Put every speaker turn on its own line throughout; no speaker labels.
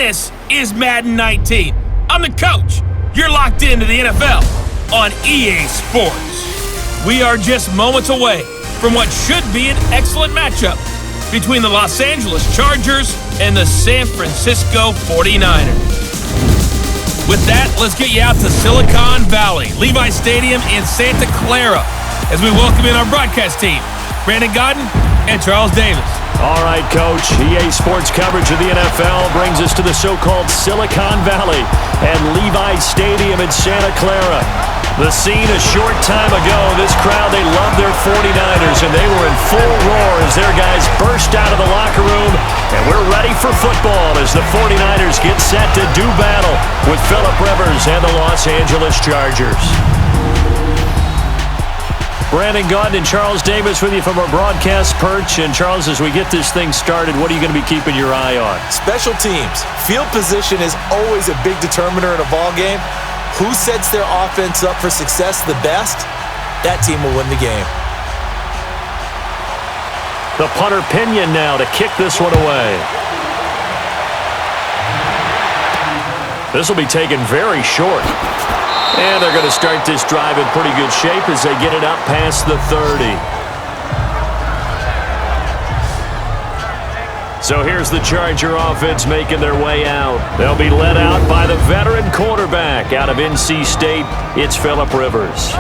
This is Madden 19. I'm the coach. You're locked into the NFL on EA Sports. We are just moments away from what should be an excellent matchup between the Los Angeles Chargers and the San Francisco 49ers. With that, let's get you out to Silicon Valley, Levi Stadium in Santa Clara, as we welcome in our broadcast team, Brandon Gaudin and Charles Davis.
All right, Coach. EA Sports coverage of the NFL brings us to the so-called Silicon Valley and Levi Stadium in Santa Clara. The scene a short time ago, this crowd, they love their 49ers, and they were in full roar as their guys burst out of the locker room. And we're ready for football as the 49ers get set to do battle with Phillip Rivers and the Los Angeles Chargers. Brandon Gaudin and Charles Davis with you from our broadcast perch. And Charles, as we get this thing started, what are you going to be keeping your eye on?
Special teams. Field position is always a big determiner in a ball game. Who sets their offense up for success the best, that team will win the game.
The punter Pinion now to kick this one away. This will be taken very short. And they're going to start this drive in pretty good shape as they get it up past the 30. So here's the Charger offense making their way out. They'll be led out by the veteran quarterback out of NC State. It's Phillip Rivers.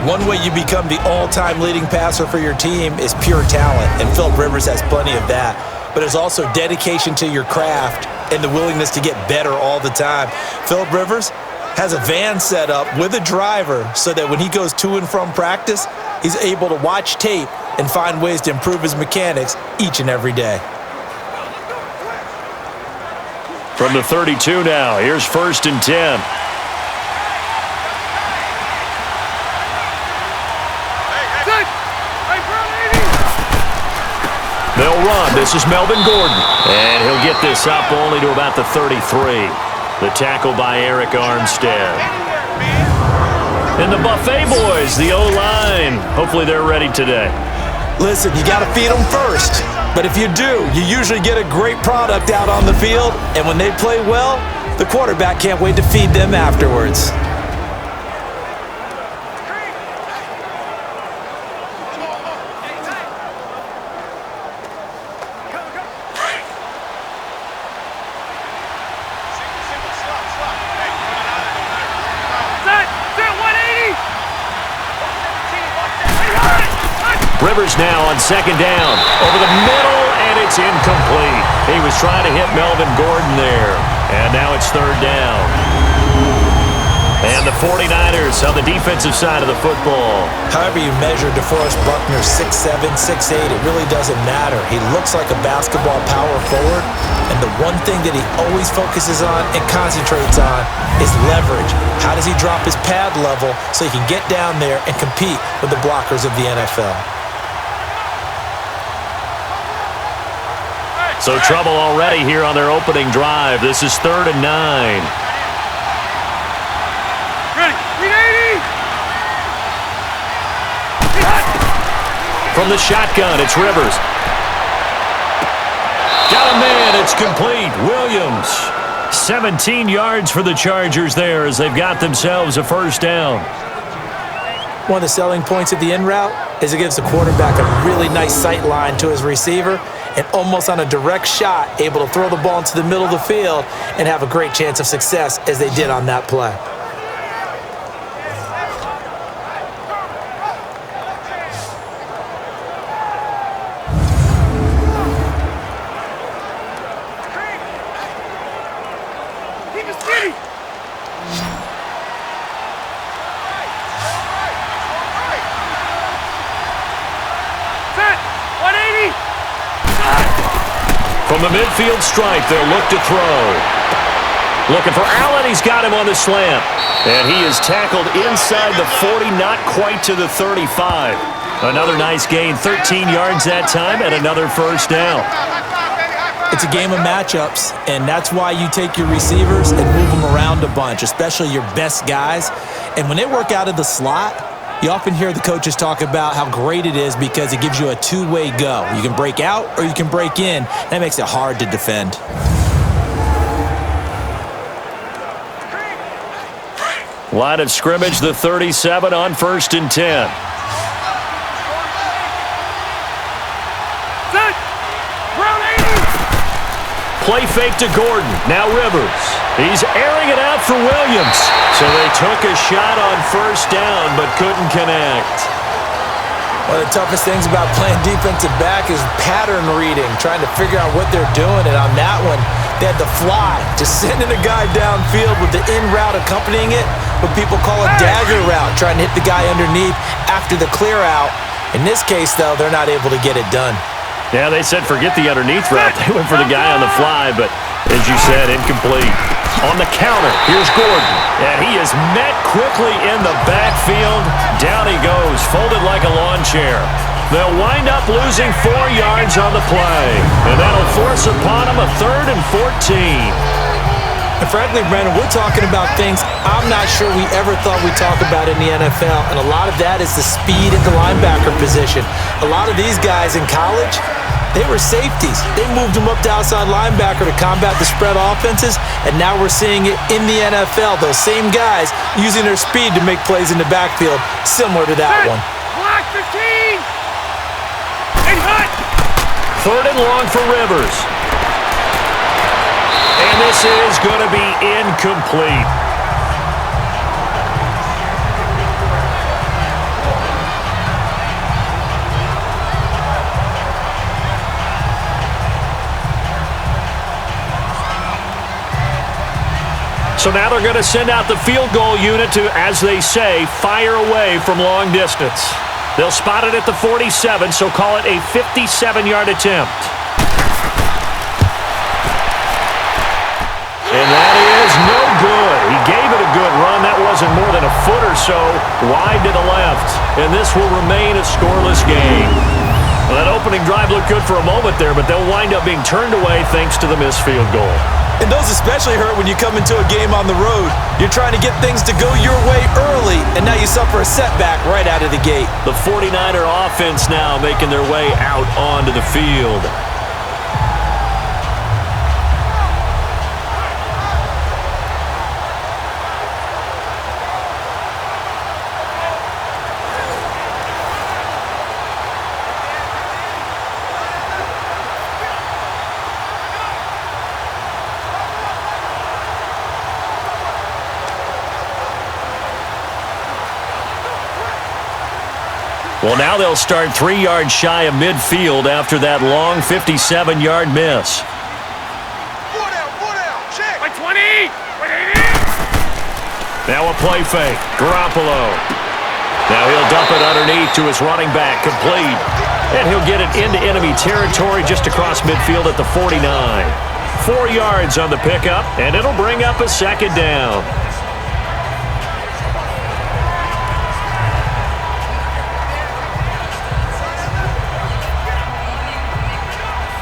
One way you become the all-time leading passer for your team is pure talent, and Phillip Rivers has plenty of that. But there's also dedication to your craft and the willingness to get better all the time. Phillip Rivers has a van set up with a driver so that when he goes to and from practice, he's able to watch tape and find ways to improve his mechanics each and every day.
From the 32 now, here's 1st and 10. They'll run. This is Melvin Gordon. And he'll get this up only to about the 33. The tackle by Eric Armstead. And the Buffet boys, the O-line. Hopefully they're ready today.
Listen, you got to feed them first. But if you do, you usually get a great product out on the field. And when they play well, the quarterback can't wait to feed them afterwards.
Rivers now on 2nd down. Over the middle, and it's incomplete. He was trying to hit Melvin Gordon there. And now it's 3rd down. And the 49ers on the defensive side of the football.
However you measure DeForest Buckner, 6'7", 6'8", it really doesn't matter. He looks like a basketball power forward. And the one thing that he always focuses on and concentrates on is leverage. How does he drop his pad level so he can get down there and compete with the blockers of the NFL?
So trouble already here on their opening drive. This is 3rd and 9.
Ready, 380.
From the shotgun, it's Rivers. Got a man, it's complete. Williams. 17 yards for the Chargers there as they've got themselves a 1st down.
One of the selling points of the in route is it gives the quarterback a really nice sight line to his receiver and almost on a direct shot able to throw the ball into the middle of the field and have a great chance of success as they did on that play.
From the midfield stripe, they'll look to throw. Looking for Allen. He's got him on the slant. And he is tackled inside the 40, not quite to the 35. Another nice gain, 13 yards that time, and another 1st down.
It's a game of matchups, and that's why you take your receivers and move them around a bunch, especially your best guys. And when they work out of the slot, you often hear the coaches talk about how great it is because it gives you a two-way go. You can break out or you can break in. That makes it hard to defend.
Line of scrimmage, the 37 on 1st and 10.
Set. Ground 80.
Play fake to Gordon. Now Rivers. He's airing it out for Williams. So they took a shot on 1st down but couldn't connect.
One of the toughest things about playing defensive back is pattern reading, trying to figure out what they're doing. And on that one, they had to fly, just sending a guy downfield with the in route accompanying it, what people call a dagger route, trying to hit the guy underneath after the clear out. In this case, though, they're not able to get it done.
Yeah, they said forget the underneath route. They went for the guy on the fly, but as you said, incomplete. On the counter, here's Gordon. And he is met quickly in the backfield. Down he goes, folded like a lawn chair. They'll wind up losing 4 yards on the play. And that'll force upon them a 3rd and 14.
And frankly, Brandon, we're talking about things I'm not sure we ever thought we'd talk about in the NFL. And a lot of that is the speed at the linebacker position. A lot of these guys in college, they were safeties. They moved them up to outside linebacker to combat the spread offenses, and now we're seeing it in the NFL. Those same guys using their speed to make plays in the backfield, similar to that one.
Block 15. And hut.
3rd and long for Rivers. And this is going to be incomplete. So now they're going to send out the field goal unit to, as they say, fire away from long distance. They'll spot it at the 47, so call it a 57-yard attempt. And that is no good. He gave it a good run. That wasn't more than a foot or so wide to the left. And this will remain a scoreless game. Well, that opening drive looked good for a moment there, but they'll wind up being turned away thanks to the missed field goal.
And those especially hurt when you come into a game on the road. You're trying to get things to go your way early, and now you suffer a setback right out of the gate.
The 49er offense now making their way out onto the field. Well, now they'll start 3 yards shy of midfield after that long 57-yard miss.
4 down, check. By 20. By 80.
Now a play fake. Garoppolo. Now he'll dump it underneath to his running back. Complete. And he'll get it into enemy territory just across midfield at the 49. 4 yards on the pickup, and it'll bring up a 2nd down.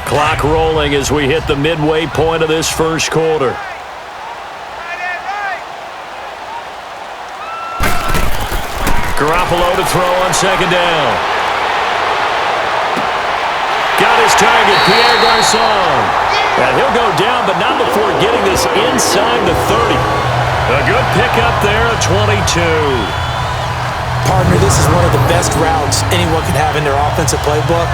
Clock rolling as we hit the midway point of this first quarter. Garoppolo to throw on 2nd down. Got his target, Pierre Garçon. And he'll go down, but not before getting this inside the 30. A good pickup there, a 22.
Partner, this is one of the best routes anyone can have in their offensive playbook.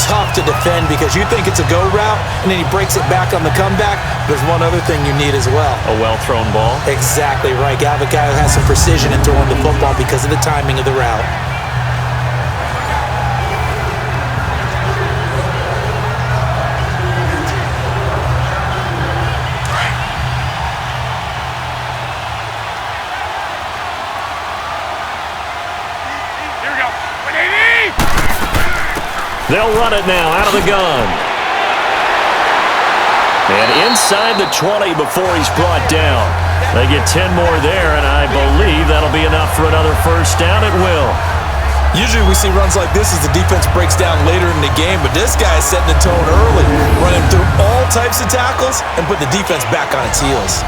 Tough to defend because you think it's a go route, and then he breaks it back on the comeback. There's one other thing you need as well.
A well-thrown ball.
Exactly right. You have a guy who has some precision in throwing the football because of the timing of the route.
Here we go. 180.
They'll run it now out of the gun. And inside the 20 before he's brought down. They get 10 more there, and I believe that'll be enough for another 1st down. It will.
Usually we see runs like this as the defense breaks down later in the game, but this guy is setting the tone early, running through all types of tackles and put the defense back on its heels.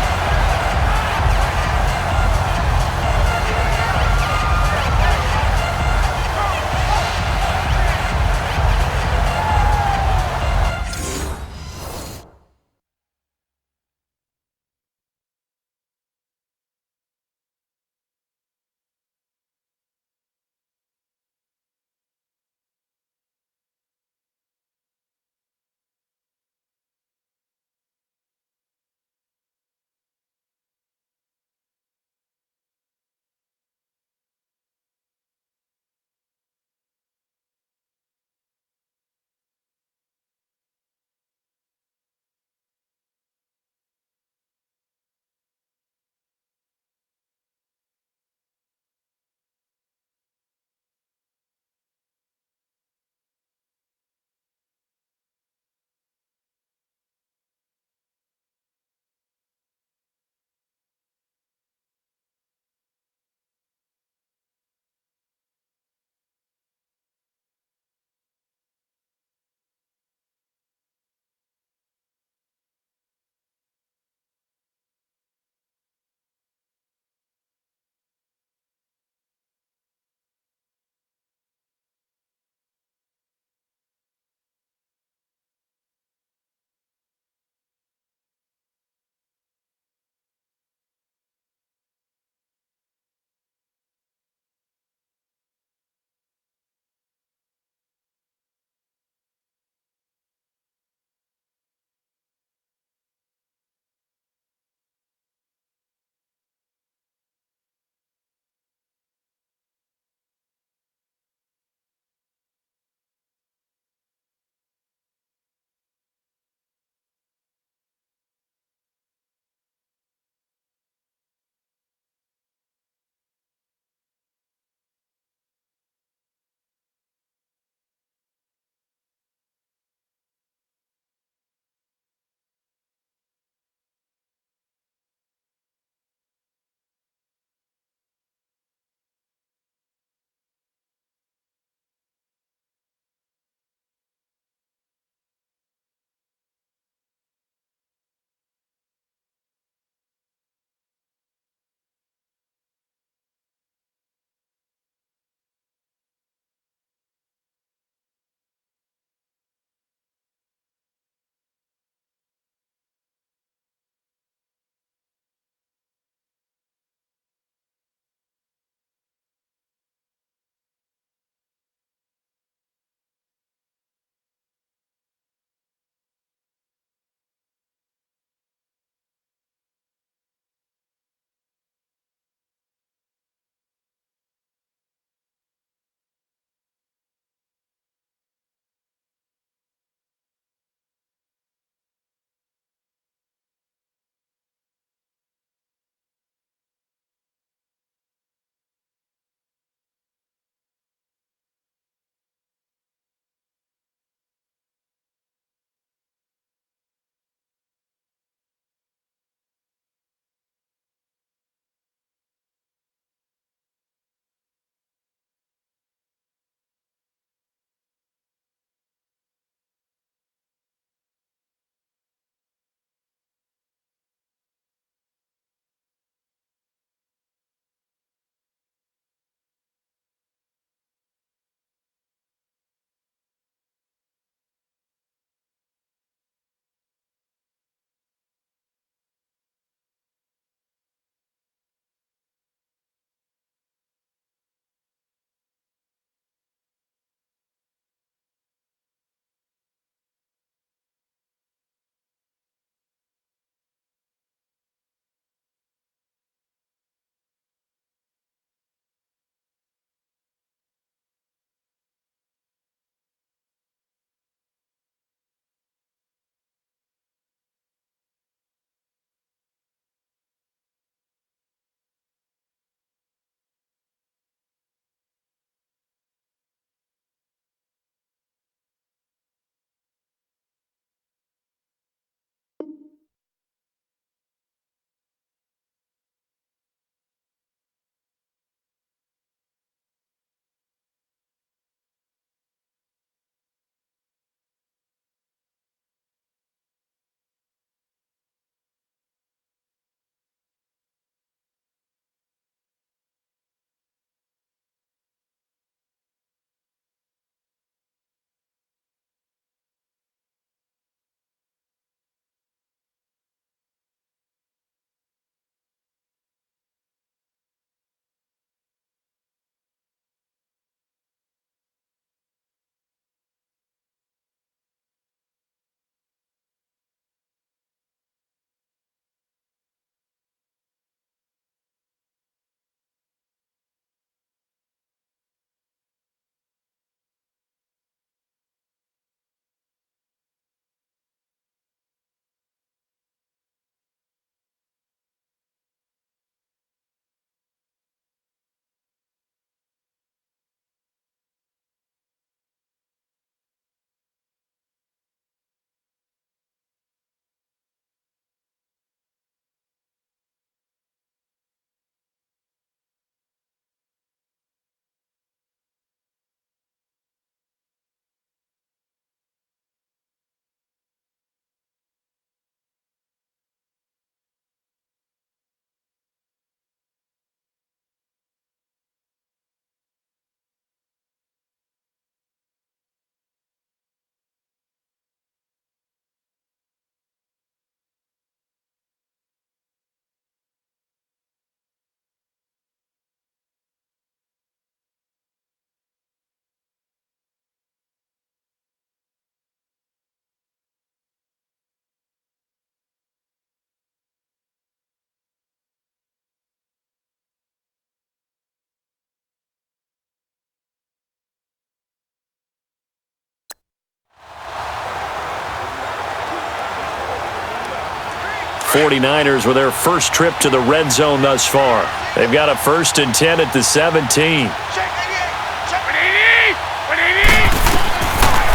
49ers with their first trip to the red zone thus far. They've got a 1st and 10 at the 17.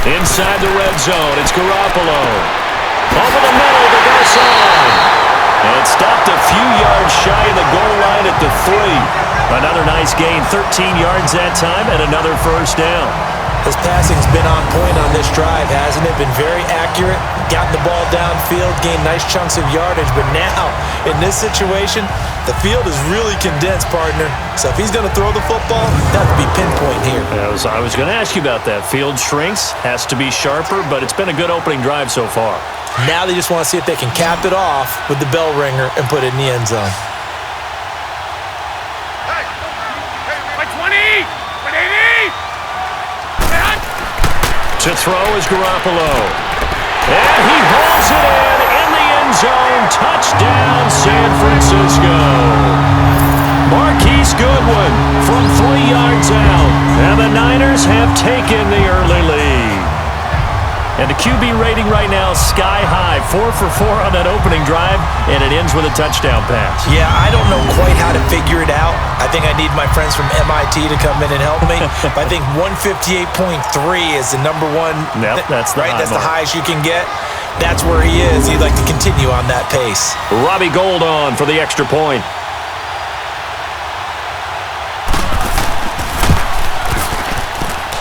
Inside the red zone, it's Garoppolo. Over the middle to Garcon. And stopped a few yards shy of the goal line at the 3. Another nice gain, 13 yards that time, and another first down.
His passing's been on point on this drive, hasn't it? Been very accurate, gotten the ball downfield, gained nice chunks of yardage. But now, in this situation, the field is really condensed, partner. So if he's going to throw the football, that would be pinpoint here.
I was going to ask you about that. Field shrinks, has to be sharper, but it's been a good opening drive so far.
Now they just want to see if they can cap it off with the bell ringer and put it in the end zone.
To throw is Garoppolo. And he holds it in the end zone. Touchdown, San Francisco. Marquise Goodwin from 3 yards out. And the Niners have taken the early lead. And the QB rating right now is sky high. 4 for 4 on that opening drive, and it ends with a touchdown pass.
Yeah, I don't know quite how to figure it out. I think I need my friends from MIT to come in and help me. But I think 158.3 is the number one.
Yep, that's the
right.
high
That's
mark.
the highest you can get. That's where he is. He'd like to continue on that pace.
Robbie Gould on for the extra point.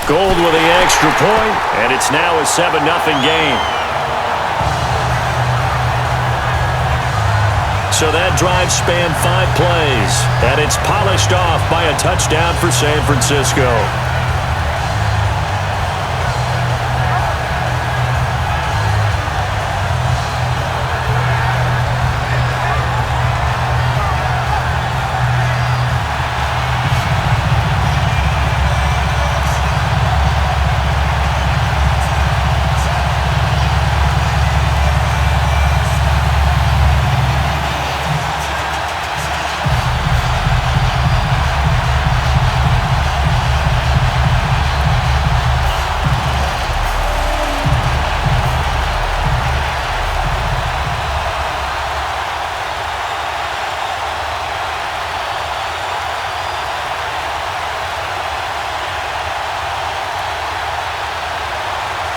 Gould with the extra point, and it's now a 7-0 game. So that drive spanned 5 plays, and it's polished off by a touchdown for San Francisco.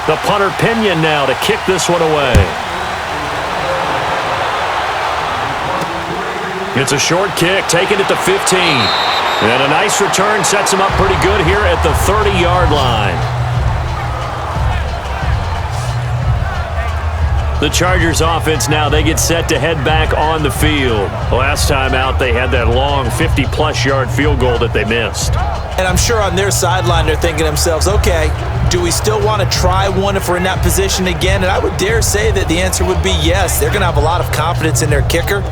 The punter Pinion now to kick this one away. It's a short kick, taken at the 15. And a nice return sets him up pretty good here at the 30-yard line. The Chargers offense now, they get set to head back on the field. Last time out, they had that long 50-plus yard field goal that they missed.
And I'm sure on their sideline they're thinking to themselves, okay, do we still want to try one if we're in that position again? And I would dare say that the answer would be yes. They're going to have a lot of confidence in their kicker.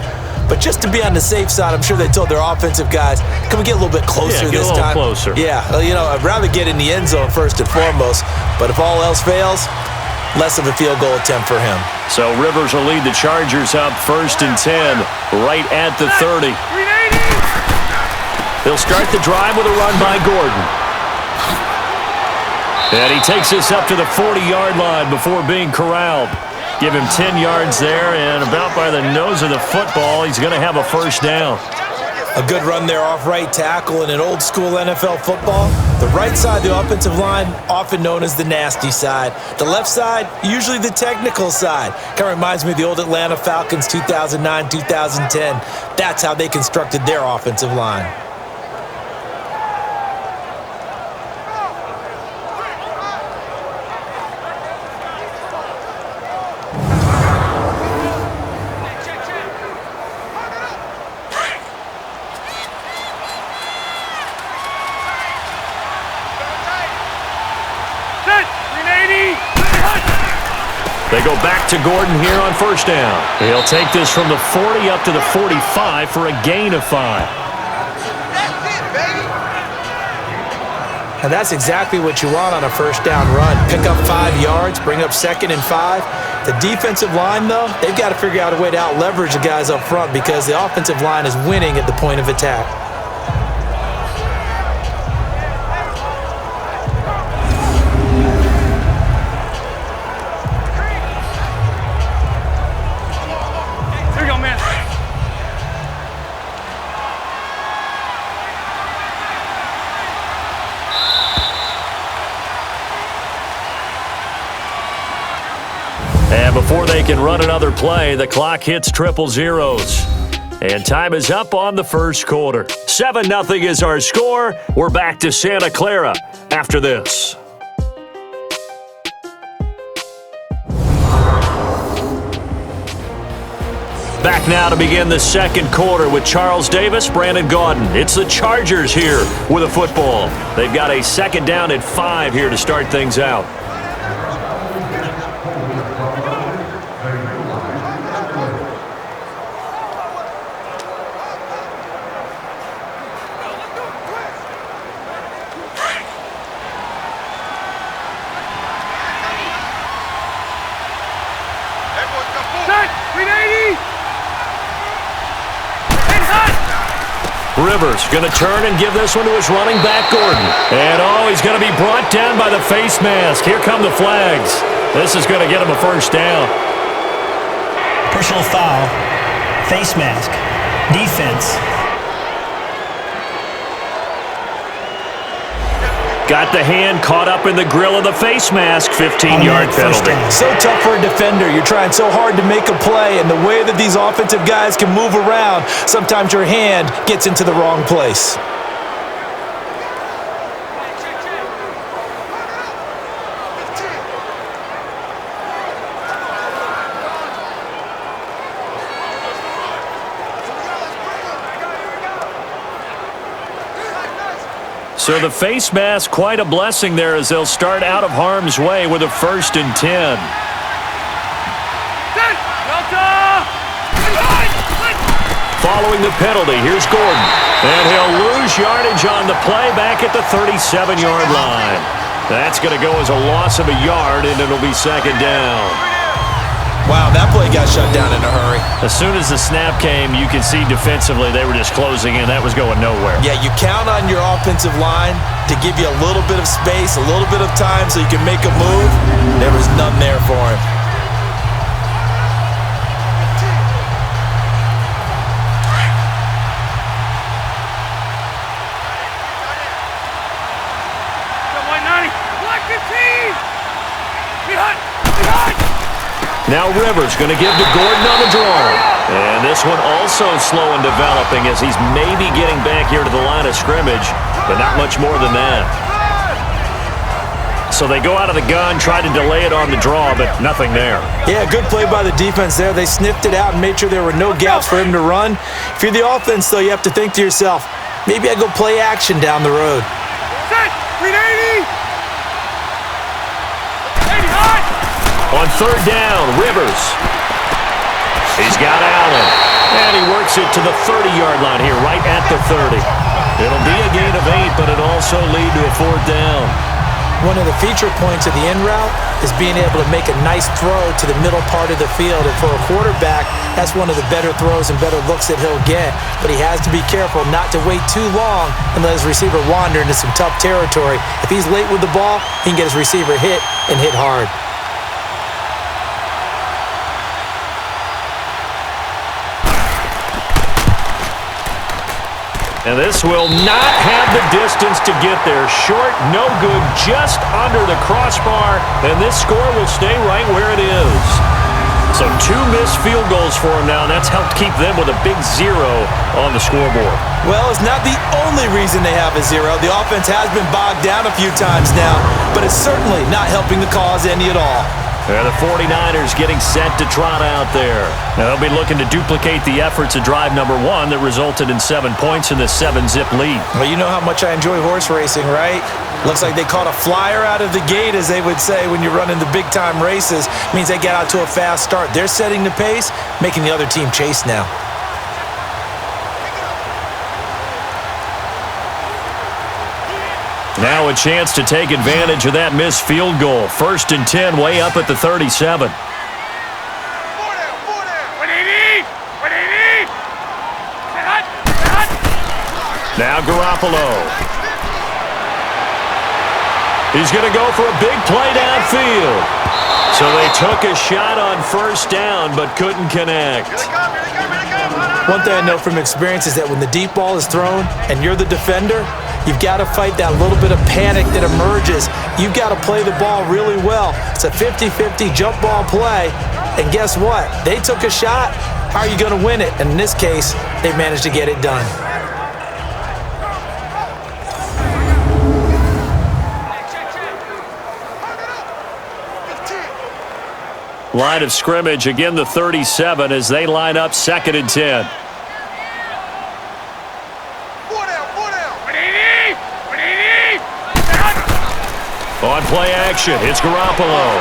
But just to be on the safe side, I'm sure they told their offensive guys, can we get a little bit closer this time?
Closer.
Yeah, I'd rather get in the end zone first and foremost. But if all else fails, less of a field goal attempt for him.
So Rivers will lead the Chargers up 1st and 10 right at the 30. They'll start the drive with a run by Gordon. And he takes this up to the 40-yard line before being corralled. Give him 10 yards there, and about by the nose of the football, he's going to have a first down.
A good run there off right tackle in an old-school NFL football. The right side of the offensive line, often known as the nasty side. The left side, usually the technical side. Kind of reminds me of the old Atlanta Falcons 2009, 2010. That's how they constructed their offensive line.
They go back to Gordon here on first down. He'll take this from the 40 up to the 45 for a gain of 5.
And that's exactly what you want on a first down run. Pick up 5 yards, bring up 2nd and 5. The defensive line, though, they've got to figure out a way to out-leverage the guys up front because the offensive line is winning at the point of attack.
before they can run another play, the clock hits triple zeros. And time is up on the first quarter. 7-0 is our score. We're back to Santa Clara after this. Back now to begin the second quarter with Charles Davis, Brandon Gaudin. It's the Chargers here with a football. They've got a second down at 5 here to start things out. Rivers going to turn and give this one to his running back, Gordon. And, he's going to be brought down by the face mask. Here come the flags. This is going to get him a first down.
Personal foul, face mask, defense.
Got the hand caught up in the grill of the face mask. 15-yard penalty.
So tough for a defender. You're trying so hard to make a play, and the way that these offensive guys can move around, sometimes your hand gets into the wrong place.
So the face mask, quite a blessing there as they'll start out of harm's way with a 1st and 10. Following the penalty, here's Gordon. And he'll lose yardage on the play back at the 37-yard line. That's going to go as a loss of a yard, and it'll be second down.
Wow, that play got shut down in a hurry.
As soon as the snap came, you can see defensively they were just closing in. That was going nowhere.
Yeah, you count on your offensive line to give you a little bit of space, a little bit of time so you can make a move. There was none there for him.
Now Rivers going to give to Gordon on the draw. And this one also slow in developing as he's maybe getting back here to the line of scrimmage, but not much more than that. So they go out of the gun, try to delay it on the draw, but nothing there.
Yeah, good play by the defense there. They sniffed it out and made sure there were no gaps for him to run. If you're the offense, though, you have to think to yourself, maybe I go play action down the road.
Set! 380!
On third down, Rivers. He's got Allen. And he works it to the 30-yard line here, right at the 30. It'll be a gain of 8, but it'll also lead to a 4th down.
One of the feature points of the in route is being able to make a nice throw to the middle part of the field. And for a quarterback, that's one of the better throws and better looks that he'll get. But he has to be careful not to wait too long and let his receiver wander into some tough territory. If he's late with the ball, he can get his receiver hit and hit hard.
And this will not have the distance to get there. Short, no good, just under the crossbar. And this score will stay right where it is. So 2 missed field goals for him now, and that's helped keep them with a big 0 on the scoreboard.
Well, it's not the only reason they have a 0. The offense has been bogged down a few times now, but it's certainly not helping the cause any at all.
The 49ers getting set to trot out there. Now they'll be looking to duplicate the efforts of drive number 1 that resulted in 7 points in the 7-zip lead.
Well, you know how much I enjoy horse racing, right? Looks like they caught a flyer out of the gate, as they would say when you're running the big-time races. Means they get out to a fast start. They're setting the pace, making the other team chase now.
Now a chance to take advantage of that missed field goal. 1st and 10, way up at the 37. Now Garoppolo. He's going to go for a big play downfield. So they took a shot on 1st down, but couldn't connect.
One thing I know from experience is that when the deep ball is thrown and you're the defender, you've got to fight that little bit of panic that emerges. You've got to play the ball really well. It's a 50-50 jump ball play, And guess what? They took a shot. How are you going to win it? And in this case, they managed to get it done.
Line of scrimmage, again the 37 as they line up 2nd and 10. On play action, it's Garoppolo.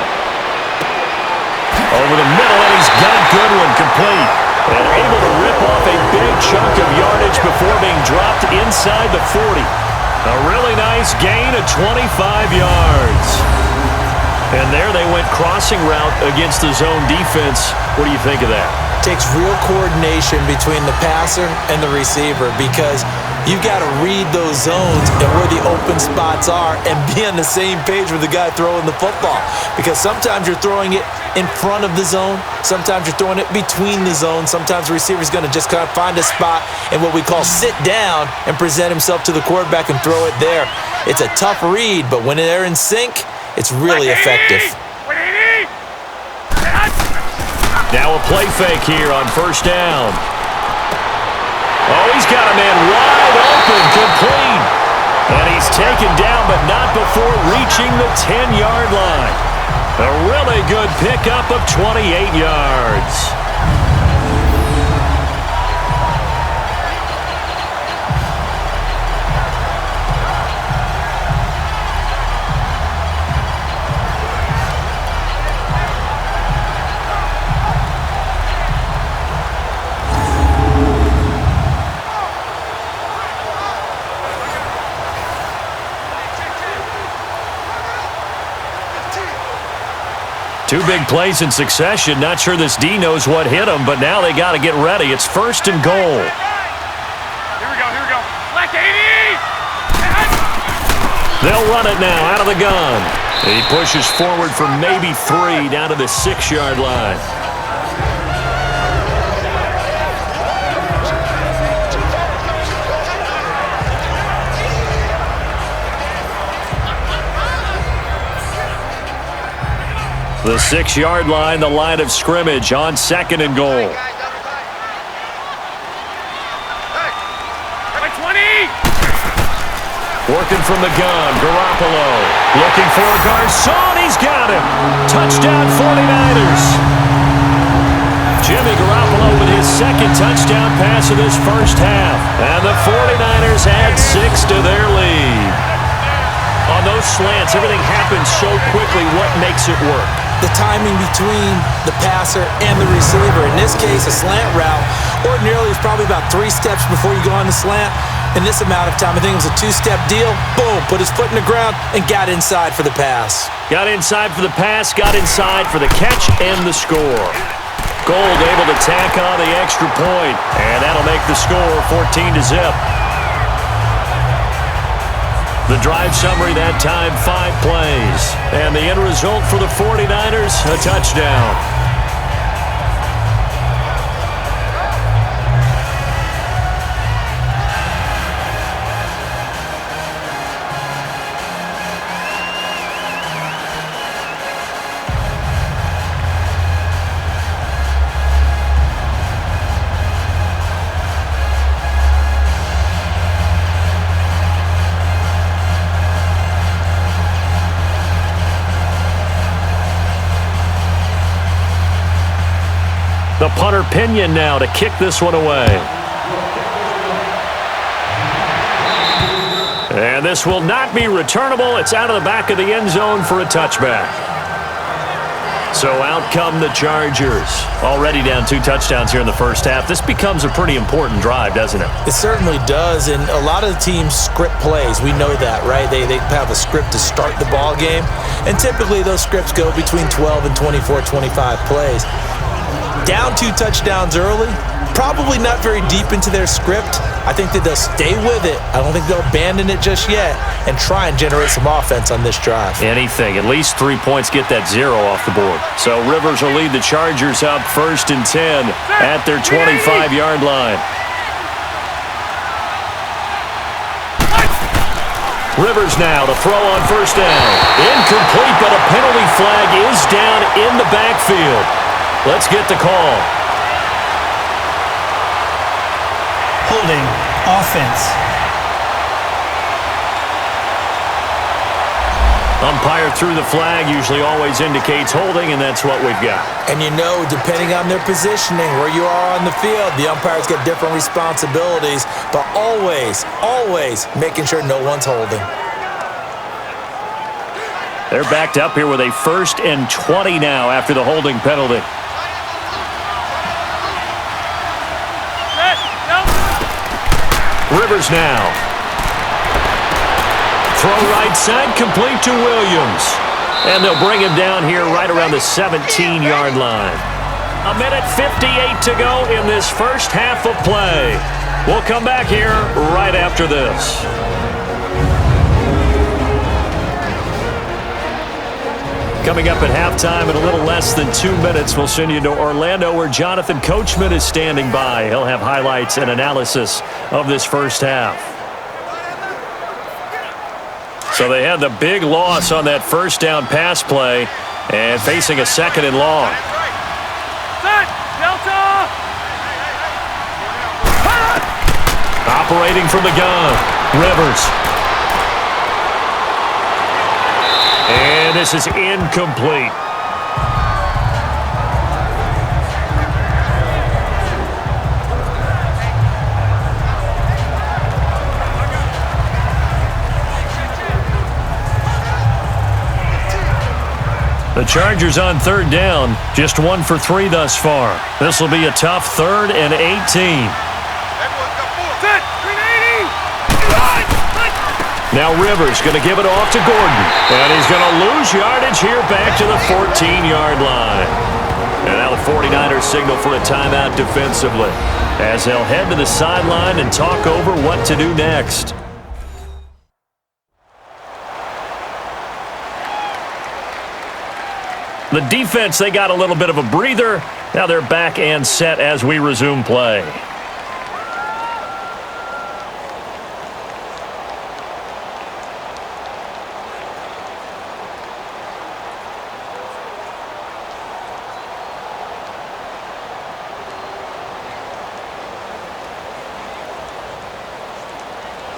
Over the middle, and he's got Goodwin complete. And able to rip off a big chunk of yardage before being dropped inside the 40. A really nice gain of 25 yards. And there they went crossing route against the zone defense. What do you think of that?
Takes real coordination between the passer and the receiver because you've got to read those zones and where the open spots are and be on the same page with the guy throwing the football. Because sometimes you're throwing it in front of the zone. Sometimes you're throwing it between the zones. Sometimes the receiver's going to just kind of find a spot and what we call sit down and present himself to the quarterback and throw it there. It's a tough read, but when they're in sync, it's really effective.
Now a play fake here on 1st down. Oh, he's got a man wide open, complete. And he's taken down, but not before reaching the 10-yard line. A really good pickup of 28 yards. Two big plays in succession. Not sure this D knows what hit him, but now they got to get ready. It's 1st and goal.
Here we go. Black 80!
They'll run it now out of the gun. He pushes forward for maybe 3 down to the 6-yard line. The 6-yard line, the line of scrimmage on 2nd and goal. Working from the gun, Garoppolo. Looking for Garcon, he's got him. Touchdown 49ers. Jimmy Garoppolo with his 2nd touchdown pass of this first half. And the 49ers add 6 to their lead. On those slants, everything happens so quickly. What makes it work?
The timing between the passer and the receiver. In this case, a slant route ordinarily is probably about 3 steps before you go on the slant. In this amount of time, I think it was a 2-step deal. Boom, put his foot in the ground and got inside for the pass.
Got inside for the pass, got inside for the catch and the score. Gold able to tack on the extra point, and that'll make the score 14-0. The drive summary that time, 5 plays. And the end result for the 49ers, a touchdown. The punter Pinion now to kick this one away. And this will not be returnable. It's out of the back of the end zone for a touchback. So out come the Chargers. Already down 2 touchdowns here in the first half. This becomes a pretty important drive, doesn't it?
It certainly does, and a lot of the teams script plays. We know that, right? They have a script to start the ball game, and typically those scripts go between 12 and 24, 25 plays. Down 2 touchdowns early, probably not very deep into their script. I think that they'll stay with it. I don't think they'll abandon it just yet and try and generate some offense on this drive.
Anything. At least 3 points, get that 0 off the board. So Rivers will lead the Chargers up 1st and 10 at their 25-yard line. Rivers now to throw on 1st down. Incomplete, but a penalty flag is down in the backfield. Let's get the call.
Holding, offense.
Umpire threw the flag, usually always indicates holding, and that's what we've got.
And you know, depending on their positioning, where you are on the field, the umpires get different responsibilities, but always, always making sure no one's holding.
They're backed up here with a 1st and 20 now after the holding penalty. Rivers now. Throw right side, complete to Williams. And they'll bring him down here right around the 17-yard line. 1:58 to go in this first half of play. We'll come back here right after this. Coming up at halftime in a little less than 2 minutes, we'll send you to Orlando where Jonathan Coachman is standing by. He'll have highlights and analysis of this first half. So they had the big loss on that first down pass play and facing a 2nd and long. Operating from the gun, Rivers. And this is incomplete. The Chargers on 3rd down, just 1 for 3 thus far. This will be a tough 3rd and 18. Now Rivers going to give it off to Gordon. And he's going to lose yardage here back to the 14-yard line. And now the 49ers signal for a timeout defensively as they'll head to the sideline and talk over what to do next. The defense, they got a little bit of a breather. Now they're back and set as we resume play.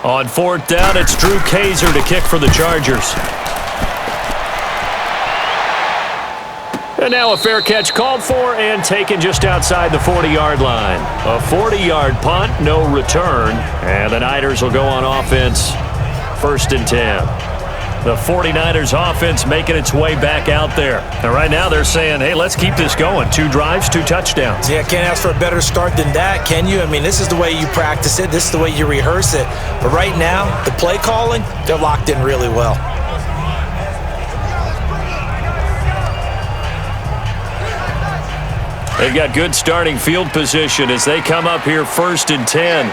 On 4th down, it's Drew Kaiser to kick for the Chargers. And now a fair catch called for and taken just outside the 40-yard line. A 40-yard punt, no return. And the Niners will go on offense, 1st and 10. The 49ers offense making its way back out there. And right now they're saying, hey, let's keep this going. 2 drives, 2 touchdowns.
Yeah, can't ask for a better start than that, can you? I mean, this is the way you practice it. This is the way you rehearse it. But right now, the play calling, they're locked in really well.
They've got good starting field position as they come up here 1st and 10.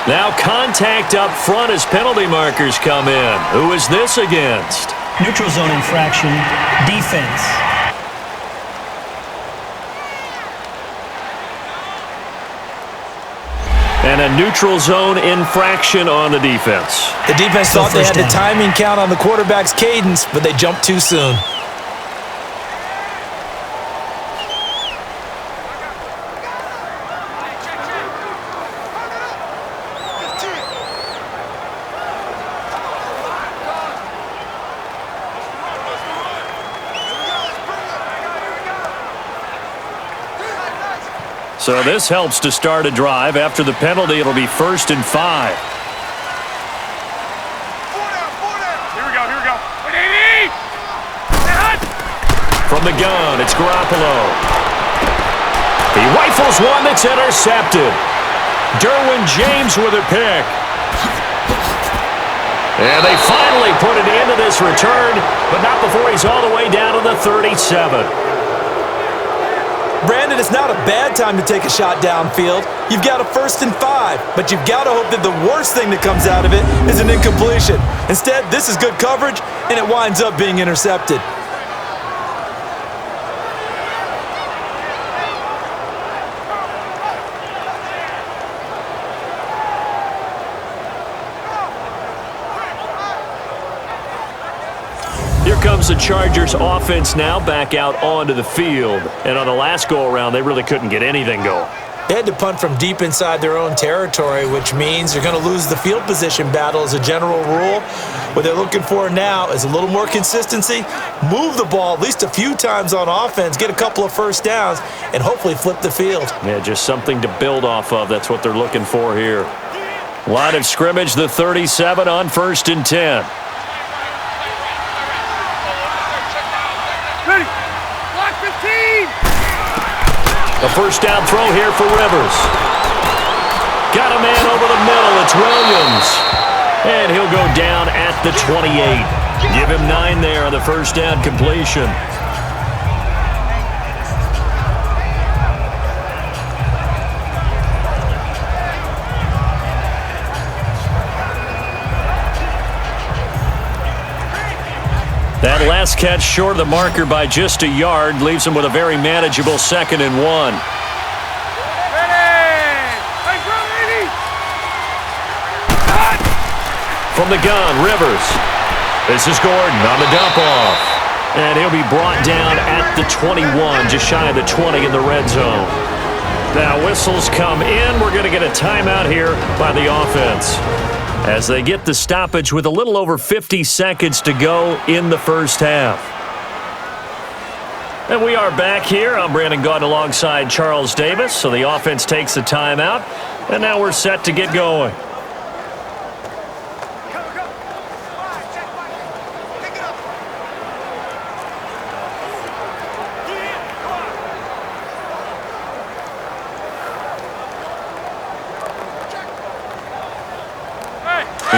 Now contact up front as penalty markers come in. Who is this against?
Neutral zone infraction, defense.
And a neutral zone infraction on the defense.
The defense thought they had the timing count on the quarterback's cadence, but they jumped too soon.
So this helps to start a drive. After the penalty, it'll be 1st and 5.
Here we go.
From the gun, it's Garoppolo. He rifles one that's intercepted. Derwin James with a pick. And they finally put it into this return, but not before he's all the way down to the 37.
Brandon, it's not a bad time to take a shot downfield. You've got a 1st and 5, but you've got to hope that the worst thing that comes out of it is an incompletion. Instead, this is good coverage, and it winds up being intercepted.
the Chargers offense now back out onto the field. And on the last go-around, they really couldn't get anything going.
They had to punt from deep inside their own territory, which means they're going to lose the field position battle as a general rule. What they're looking for now is a little more consistency, move the ball at least a few times on offense, get a couple of first downs, and hopefully flip the field.
Yeah, just something to build off of. That's what they're looking for here. Line of scrimmage, the 37 on 1st and 10.
Ready. Block 15.
A first down throw here for Rivers. Got a man over the middle. It's Williams. And he'll go down at the 28. Give him 9 there on the first down completion. That last catch short of the marker by just a yard leaves him with a very manageable 2nd and 1. From the gun, Rivers. This is Gordon on the dump off. And he'll be brought down at the 21, just shy of the 20 in the red zone. Now whistles come in. We're going to get a timeout here by the offense, as they get the stoppage with a little over 50 seconds to go in the first half. And we are back here. I'm Brandon Gaudin alongside Charles Davis. So the offense takes the timeout, and now we're set to get going.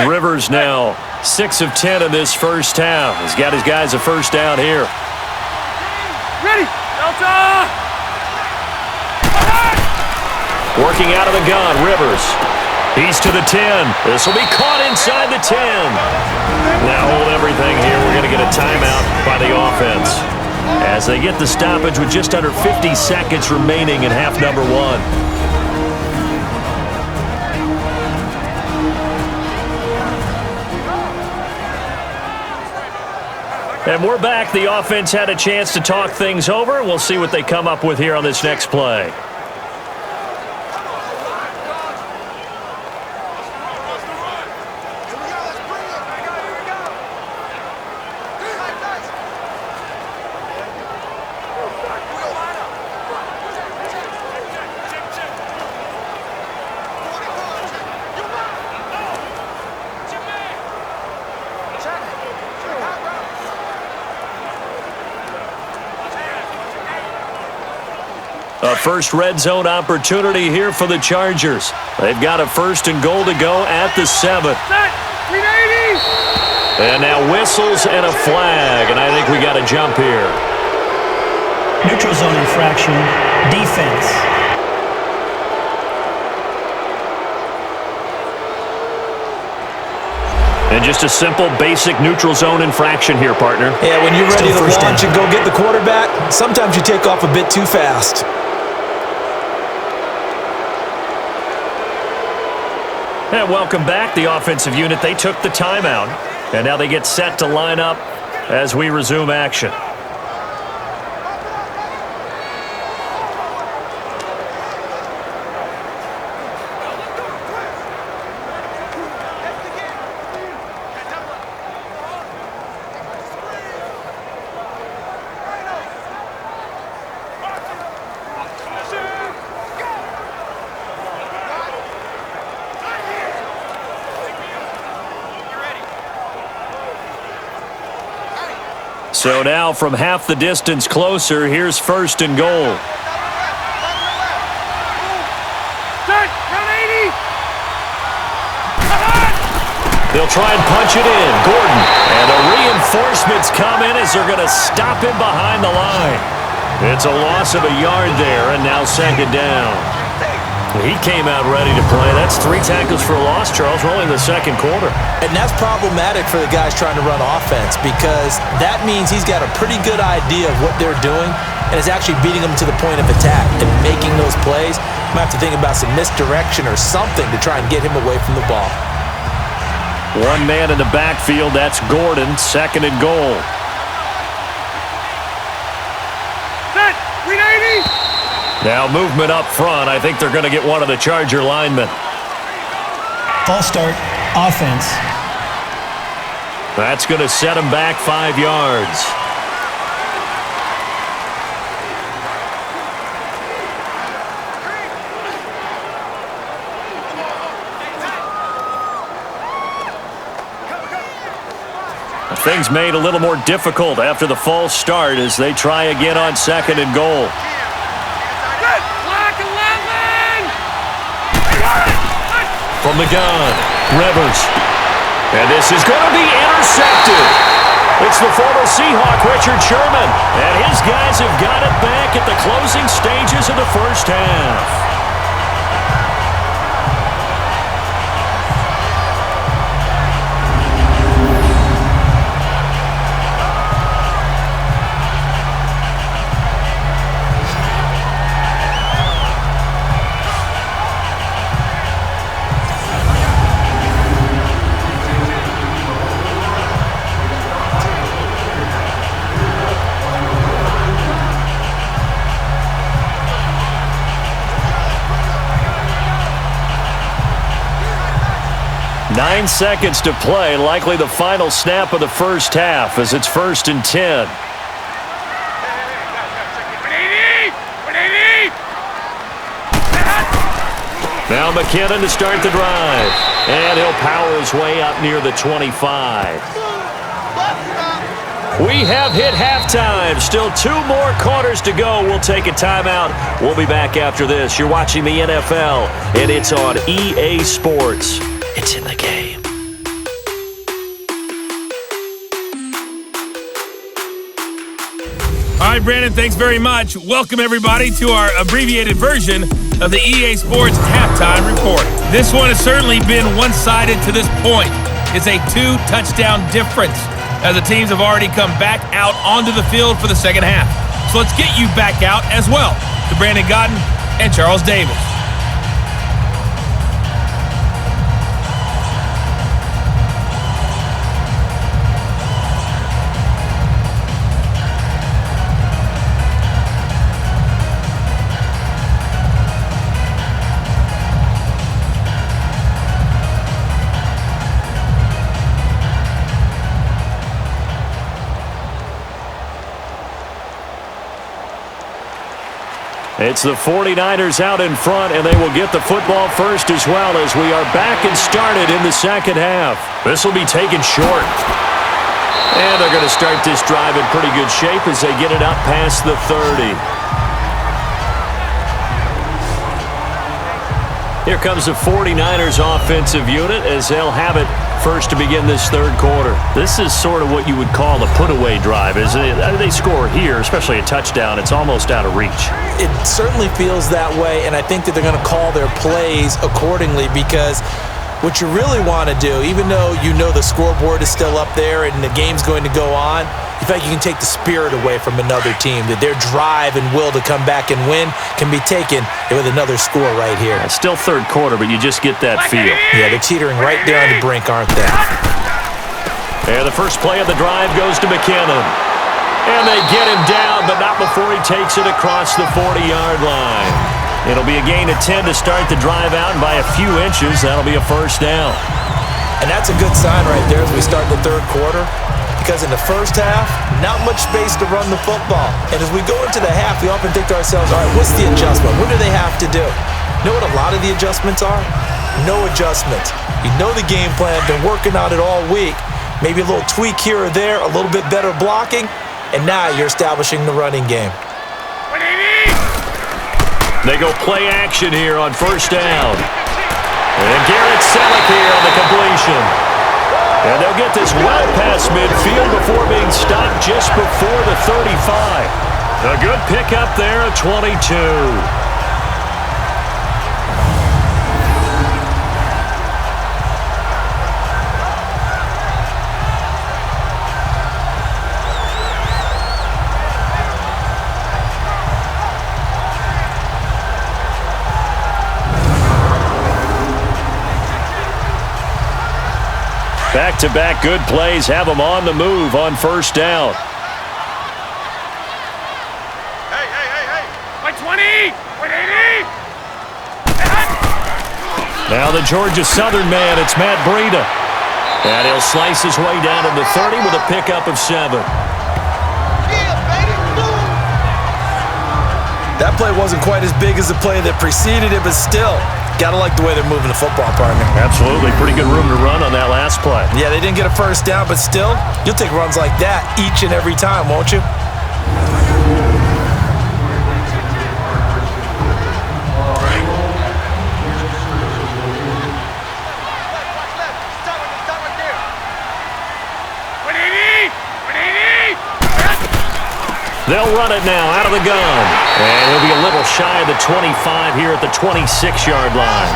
Rivers now 6 of 10 in this first half. He's got his guys a first down here.
Ready. Delta.
Working out of the gun, Rivers. He's to the 10. This will be caught inside the 10. Now hold everything here. We're going to get a timeout by the offense, as they get the stoppage with just under 50 seconds remaining in half number 1. And we're back. The offense had a chance to talk things over. We'll see what they come up with here on this next play. A first red zone opportunity here for the Chargers. They've got a 1st and goal to go at the 7. And now whistles and a flag, and I think we got a jump here.
Neutral zone infraction, defense.
And just a simple, basic neutral zone infraction here, partner.
Yeah, when you're ready to launch and go get the quarterback, sometimes you take off a bit too fast.
And welcome back, the offensive unit. They took the timeout, and now they get set to line up as we resume action. So now from half the distance closer, here's 1st and goal. They'll try and punch it in. Gordon. And the reinforcements come in as they're going to stop him behind the line. It's a loss of a yard there, and now 2nd down. He came out ready to play. That's 3 tackles for a loss, Charles. We're only in the 2nd quarter.
And that's problematic for the guys trying to run offense, because that means he's got a pretty good idea of what they're doing and is actually beating them to the point of attack and making those plays. Might have to think about some misdirection or something to try and get him away from the ball.
One man in the backfield. That's Gordon. 2nd and goal. Now movement up front. I think they're going to get one of the Charger linemen.
False start, offense.
That's going to set them back 5 yards. Things made a little more difficult after the false start as they try again on 2nd and goal. From the gun, Rivers. And this is going to be intercepted. It's the former Seahawk, Richard Sherman. And his guys have got it back at the closing stages of the first half. Nine seconds to play, likely the final snap of the first half as it's 1st and 10. Now McKinnon to start the drive. And he'll power his way up near the 25. We have hit halftime. Still 2 more quarters to go. We'll take a timeout. We'll be back after this. You're watching the NFL, and it's on EA Sports. It's in the game.
All right, Brandon, thanks very much. Welcome, everybody, to our abbreviated version of the EA Sports Halftime Report. This one has certainly been one-sided to this point. It's a 2-touchdown difference as the teams have already come back out onto the field for the second half. So let's get you back out as well to Brandon Godden and Charles Davis.
It's the 49ers out in front, and they will get the football first as well as we are back and started in the second half. This will be taken short. And they're going to start this drive in pretty good shape as they get it up past the 30. Here comes the 49ers offensive unit as they'll have it first to begin this third quarter. This is sort of what you would call a put-away drive, isn't it? They score here, especially a touchdown. It's almost out of reach.
It certainly feels that way, and I think that they're going to call their plays accordingly because what you really want to do, even though you know the scoreboard is still up there and the game's going to go on, in fact, you can take the spirit away from another team, that their drive and will to come back and win can be taken with another score right here.
It's still third quarter, but you just get that feel.
Yeah, they're teetering right there on the brink, aren't they?
And the first play of the drive goes to McKinnon. And they get him down, but not before he takes it across the 40-yard line. It'll be a gain of 10 to start the drive out, and by a few inches, that'll be a first down.
And that's a good sign right there as we start the third quarter, because in the first half, not much space to run the football. And as we go into the half, we often think to ourselves, all right, what's the adjustment? What do they have to do? You know what a lot of the adjustments are? No adjustments. You know the game plan, been working on it all week. Maybe a little tweak here or there, a little bit better blocking, and now you're establishing the running game.
They go play action here on first down. And Garrett Selleck here on the completion. And they'll get this well past midfield before being stopped just before the 35. A good pickup there at 22. Back-to-back good plays have them on the move on first down.
Hey. 20! 180!
Now the Georgia Southern man, it's Matt Breida. And he'll slice his way down to the 30 with a pickup of 7.
That play wasn't quite as big as the play that preceded it, but still, gotta like the way they're moving the football, partner.
Absolutely. Pretty good room to run on that last play.
Yeah, they didn't get a first down, but still, you'll take runs like that each and every time, won't you?
They'll run it now out of the gun. And he'll be a little shy of the 25 here at the 26-yard line.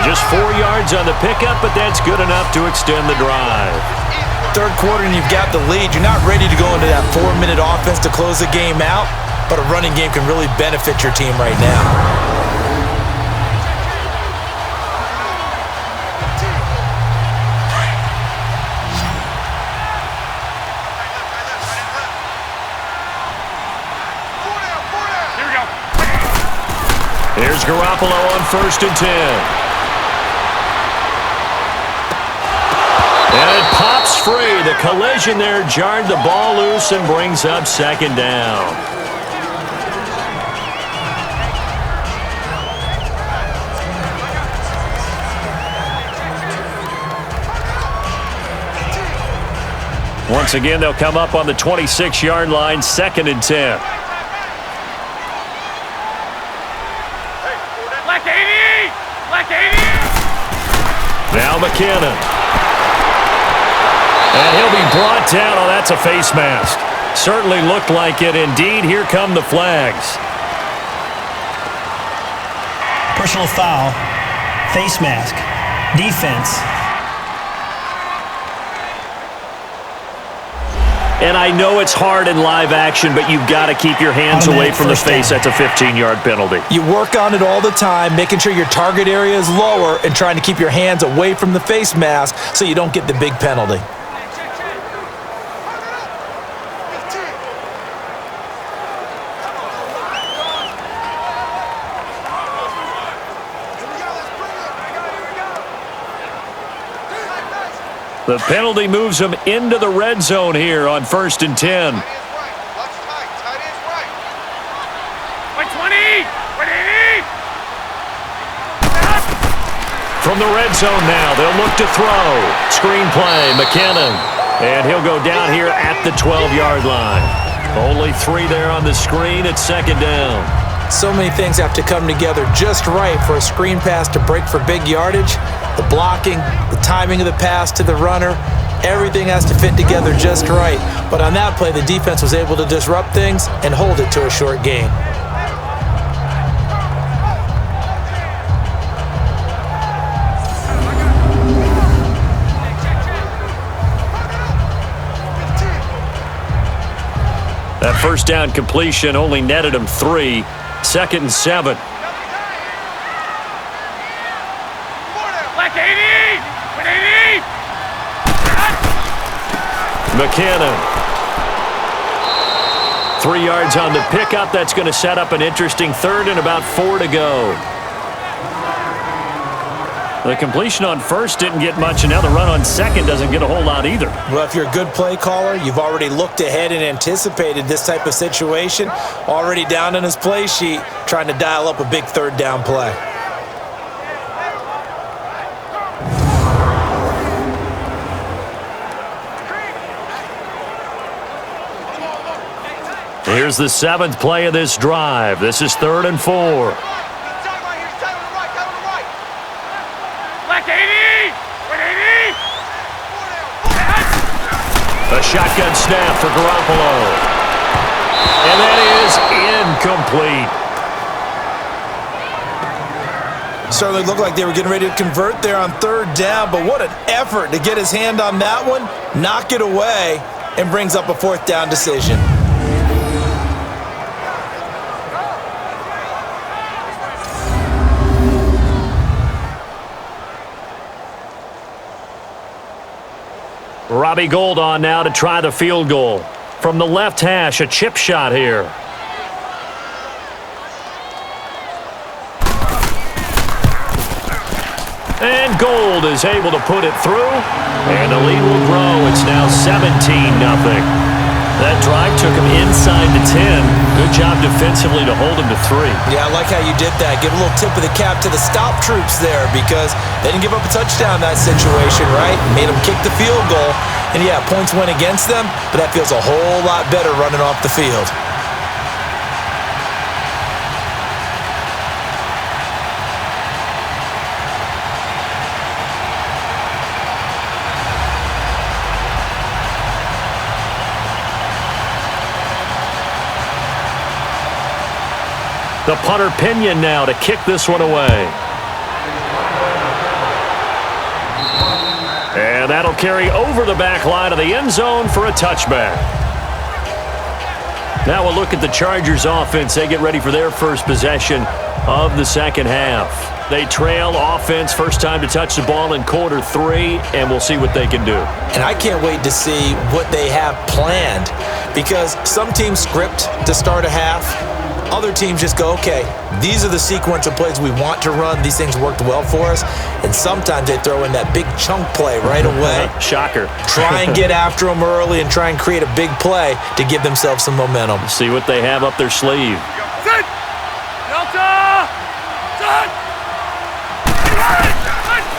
Just 4 yards on the pickup, but that's good enough to extend the drive.
Third quarter and you've got the lead. You're not ready to go into that 4-minute offense to close the game out, but a running game can really benefit your team right now.
Here's Garoppolo on 1st and 10. And it pops free. The collision there jarred the ball loose and brings up 2nd down. Once again, they'll come up on the 26-yard line, 2nd and 10. Now McKinnon. And he'll be brought down. Oh, that's a face mask. Certainly looked like it. Indeed, here come the flags.
Personal foul, face mask, defense.
And I know it's hard in live action, but you've got to keep your hands away from the face. That's a 15-yard penalty.
You work on it all the time, making sure your target area is lower and trying to keep your hands away from the face mask so you don't get the big penalty.
The penalty moves him into the red zone here on 1st and 10. From the red zone now, they'll look to throw. Screen play, McKinnon. And he'll go down here at the 12-yard line. Only 3 there on the screen at 2nd down.
So many things have to come together just right for a screen pass to break for big yardage. The blocking, the timing of the pass to the runner, everything has to fit together just right. But on that play, the defense was able to disrupt things and hold it to a short gain.
That first down completion only netted him 3. 2nd and 7. McKinnon. 3 yards on the pickup. That's going to set up an interesting 3rd and about 4 to go. The completion on 1st didn't get much, and now the run on 2nd doesn't get a whole lot either.
Well, if you're a good play caller, you've already looked ahead and anticipated this type of situation. Already down in his play sheet, trying to dial up a big 3rd down play.
Here's the 7th play of this drive. This is 3rd and 4. A shotgun snap for Garoppolo. And that is incomplete.
Certainly looked like they were getting ready to convert there on 3rd down, but what an effort to get his hand on that one, knock it away, and brings up a 4th down decision.
Robbie Gould on now to try the field goal. From the left hash, a chip shot here. And Gold is able to put it through, and the lead will grow. It's now 17-0. That drive took him inside the 10. Good job defensively to hold him to 3.
Yeah, I like how you did that. Give a little tip of the cap to the stop troops there because they didn't give up a touchdown in that situation, right? Made them kick the field goal. And, yeah, points went against them, but that feels a whole lot better running off the field.
The punter Pinion now to kick this one away. And that'll carry over the back line of the end zone for a touchback. Now we'll look at the Chargers offense. They get ready for their first possession of the second half. They trail offense, first time to touch the ball in quarter 3, and we'll see what they can do.
And I can't wait to see what they have planned because some teams script to start a half. Other teams just go, okay, these are the sequence of plays we want to run. These things worked well for us. And sometimes they throw in that big chunk play right away.
Shocker.
Try and get after them early and try and create a big play to give themselves some momentum.
See what they have up their sleeve.
Sit! Delta! Sit!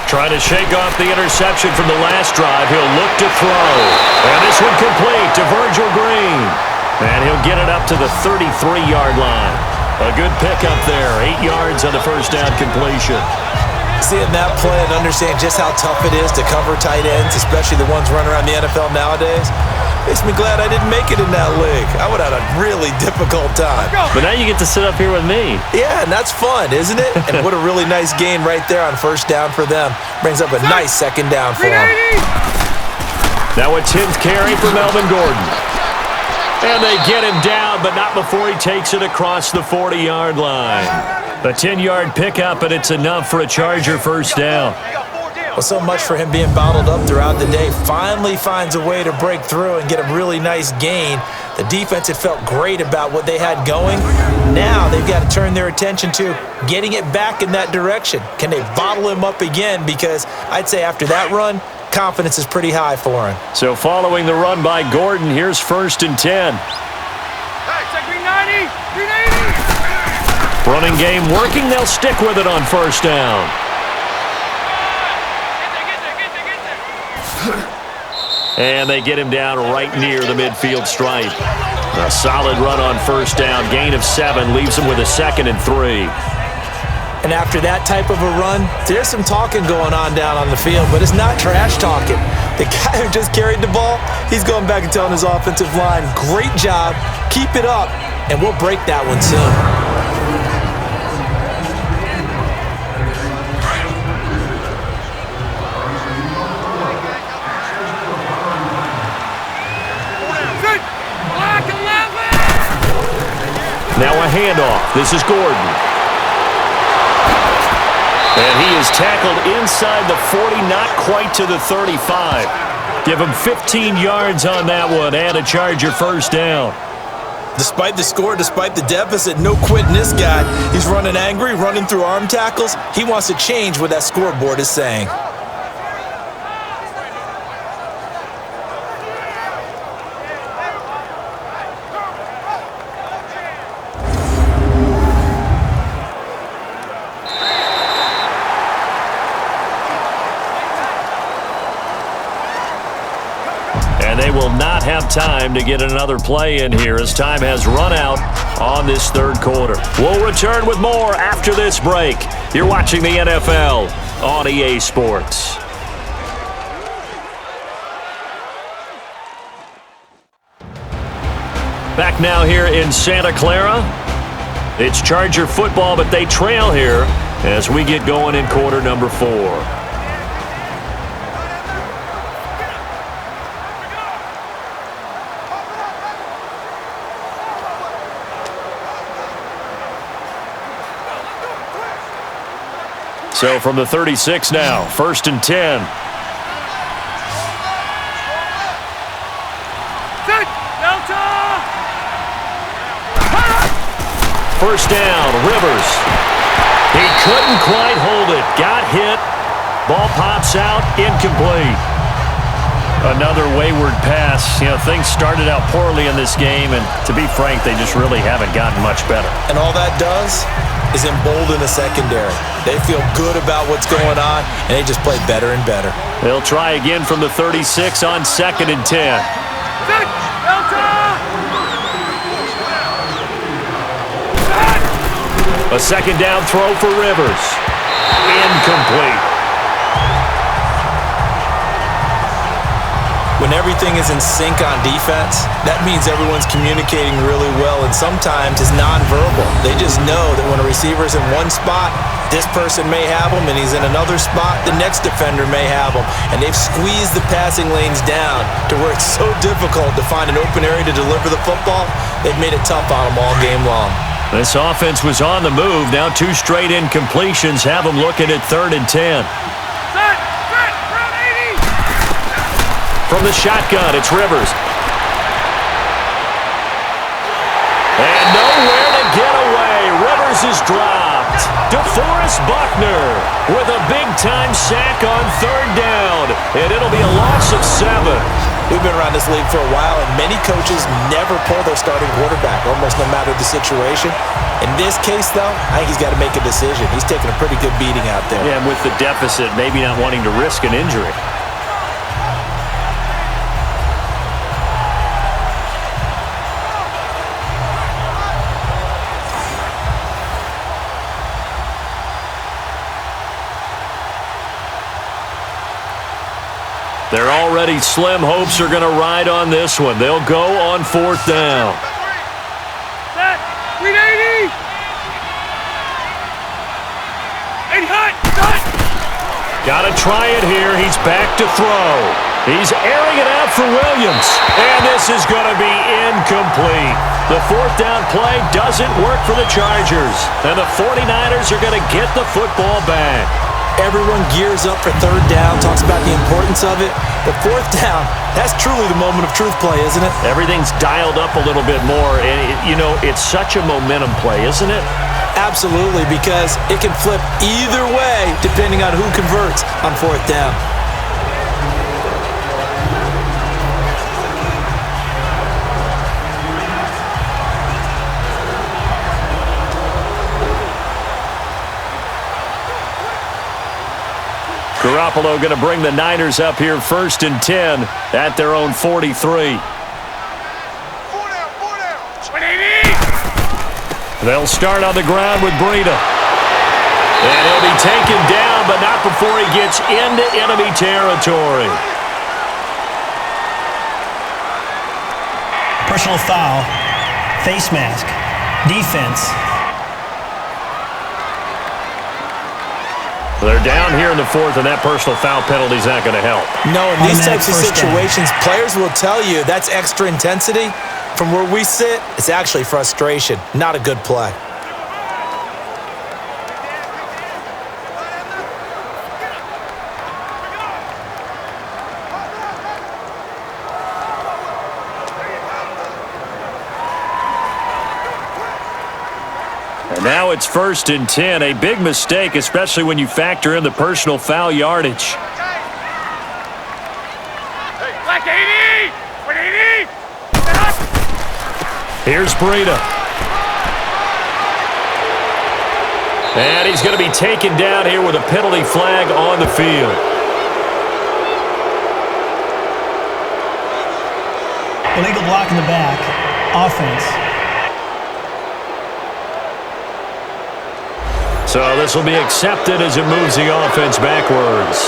Trying to shake off the interception from the last drive. He'll look to throw. And this one complete to Virgil Green. And he'll get it up to the 33-yard line. A good pickup there. 8 yards on the first down completion.
Seeing that play and understand just how tough it is to cover tight ends, especially the ones running around the NFL nowadays, makes me glad I didn't make it in that league. I would have had a really difficult time.
But now you get to sit up here with me.
Yeah, and that's fun, isn't it? And what a really nice gain right there on first down for them. Brings up a nice second down for them.
Now a 10th carry for Melvin Gordon. And they get him down, but not before he takes it across the 40-yard line. A 10-yard pickup, and it's enough for a Charger first down.
Well, so much for him being bottled up throughout the day. Finally finds a way to break through and get a really nice gain. The defense had felt great about what they had going. Now they've got to turn their attention to getting it back in that direction. Can they bottle him up again? Because I'd say after that run, confidence is pretty high for him.
So following the run by Gordon, here's 1st and 10.
Hey, check 390! 390!
Running game working. They'll stick with it on first down. And they get him down right near the midfield stripe. A solid run on first down. Gain of 7 leaves him with a 2nd and 3.
And after that type of a run, there's some talking going on down on the field, but it's not trash talking. The guy who just carried the ball, he's going back and telling his offensive line, great job, keep it up, and we'll break that one soon.
Now a handoff. This is Gordon. And he is tackled inside the 40, not quite to the 35. Give him 15 yards on that one and a Charger first down.
Despite the score, despite the deficit, no quitting this guy. He's running angry, running through arm tackles. He wants to change what that scoreboard is saying.
They will not have time to get another play in here as time has run out on this third quarter. We'll return with more after this break. You're watching the NFL on EA Sports. Back now here in Santa Clara. It's Charger football, but they trail here as we get going in quarter number 4. So from the 36 now, 1st and 10. First down, Rivers. He couldn't quite hold it. Got hit, Ball pops out, incomplete. Another wayward pass. Things started out poorly in this game, and to be frank, they just really haven't gotten much better.
And all that does is embolden the secondary. They feel good about what's going on, and they just play better and better.
They'll try again from the 36 on 2nd and 10. A second down throw for Rivers. Incomplete.
When everything is in sync on defense, that means everyone's communicating really well, and sometimes it's nonverbal. They just know that when a receiver's in one spot, this person may have him, and he's in another spot, the next defender may have him. And they've squeezed the passing lanes down to where it's so difficult to find an open area to deliver the football. They've made it tough on them all game long.
This offense was on the move. Now 2 straight incompletions have them looking at 3rd and 10. From the shotgun, it's Rivers. And nowhere to get away. Rivers is dropped. DeForest Buckner with a big-time sack on 3rd down. And it'll be a loss of 7.
We've been around this league for a while, and many coaches never pull their starting quarterback, almost no matter the situation. In this case, though, I think he's got to make a decision. He's taking a pretty good beating out there.
Yeah, and with the deficit, maybe not wanting to risk an injury. They're already slim hopes are going to ride on this one. They'll go on 4th down.
Set. 380. 80 hot.
Got to try it here. He's back to throw. He's airing it out for Williams. And this is going to be incomplete. The 4th down play doesn't work for the Chargers. And the 49ers are going to get the football back.
Everyone gears up for 3rd down, talks about the importance of it. But 4th down, that's truly the moment of truth play, isn't it?
Everything's dialed up a little bit more. And, it's such a momentum play, isn't it?
Absolutely, because it can flip either way depending on who converts on 4th down.
Garoppolo going to bring the Niners up here 1st and 10 at their own 43. They'll start on the ground with Breida. And he'll be taken down, but not before he gets into enemy territory.
Personal foul, face mask, defense.
They're down here in the 4th, and that personal foul penalty is not going to help. No, in these types of situations, players will tell you that's extra intensity. From where we sit, it's actually frustration, not a good play.
And now it's 1st and 10, a big mistake, especially when you factor in the personal foul yardage.
Black 80! 180!
Here's Breida. And he's going to be taken down here with a penalty flag on the field.
Illegal block in the back. Offense.
So this will be accepted as it moves the offense backwards.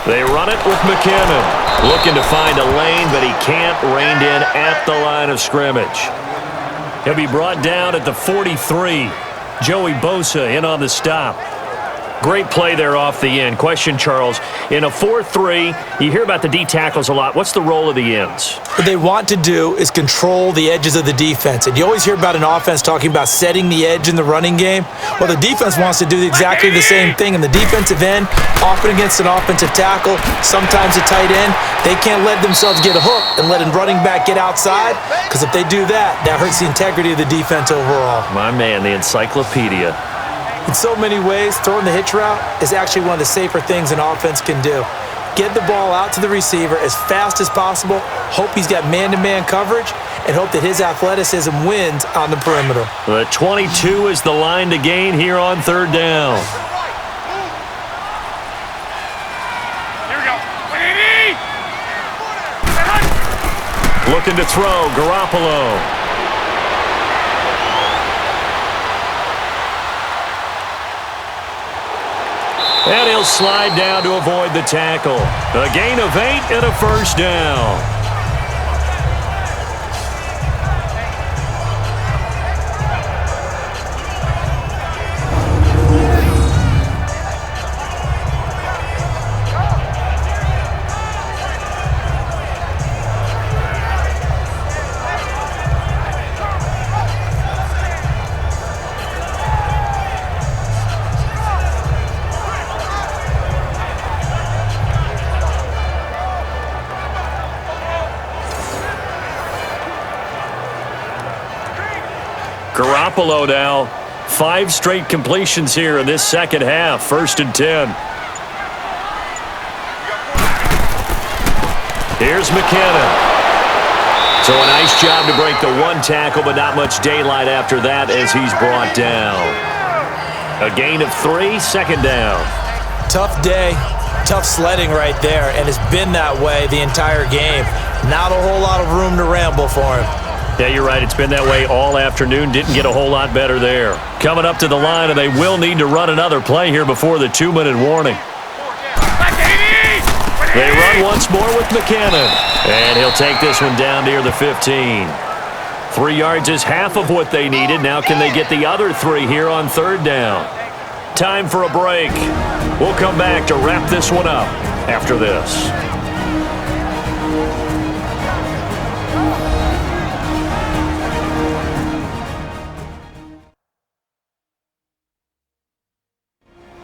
They run it with McKinnon, looking to find a lane, but he can't, reined in at the line of scrimmage. He'll be brought down at the 43. Joey Bosa in on the stop. Great play there off the end. Question, Charles, in a 4-3, you hear about the D tackles a lot. What's the role of the ends?
What they want to do is control the edges of the defense. And you always hear about an offense talking about setting the edge in the running game. Well, the defense wants to do exactly the same thing. In the defensive end, often against an offensive tackle, sometimes a tight end, they can't let themselves get hooked and let a running back get outside, because if they do that, that hurts the integrity of the defense overall.
My man, the encyclopedia.
In so many ways, throwing the hitch route is actually one of the safer things an offense can do. Get the ball out to the receiver as fast as possible, hope he's got man-to-man coverage, and hope that his athleticism wins on the perimeter.
The 22 is the line to gain here on third down.
Here we go. 180!
Looking to throw, Garoppolo. And he'll slide down to avoid the tackle. A gain of 8 and a first down. Garoppolo now, 5 straight completions here in this second half. 1st and 10. Here's McKinnon. So a nice job to break the 1 tackle, but not much daylight after that as he's brought down. A gain of 3, 2nd down.
Tough day, tough sledding right there, and it's been that way the entire game. Not a whole lot of room to ramble for him.
Yeah, you're right. It's been that way all afternoon. Didn't get a whole lot better there. Coming up to the line, and they will need to run another play here before the 2-minute warning. They run once more with McKinnon, and he'll take this one down near the 15. 3 yards is half of what they needed. Now can they get the other 3 here on third down? Time for a break. We'll come back to wrap this one up after this.